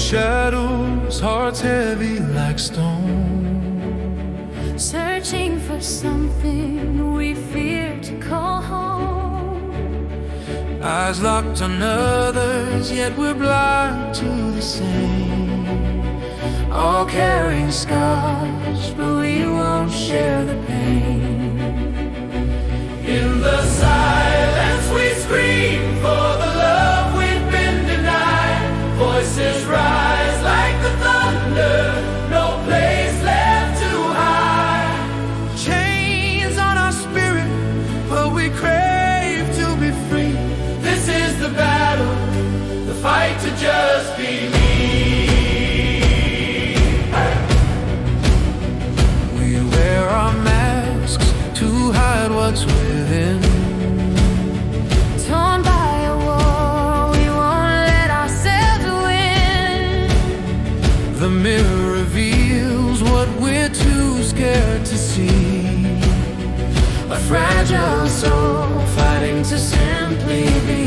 shadows, hearts heavy like stone, searching for something we fear to call home. eyes locked on others, yet we're blind to the same. All carrying scars, but we won't share the pain. In the silence we scream for the love we've been denied. Voices rise like the thunder, no place left to hide. Chains on our spirit, but we crave to be free. This is the battle, the fight to just be me. We wear our masks to hide what's within. Torn by a war, we won't let ourselves win. The mirror reveals what we're too scared to see. A fragile soul fighting to simply be.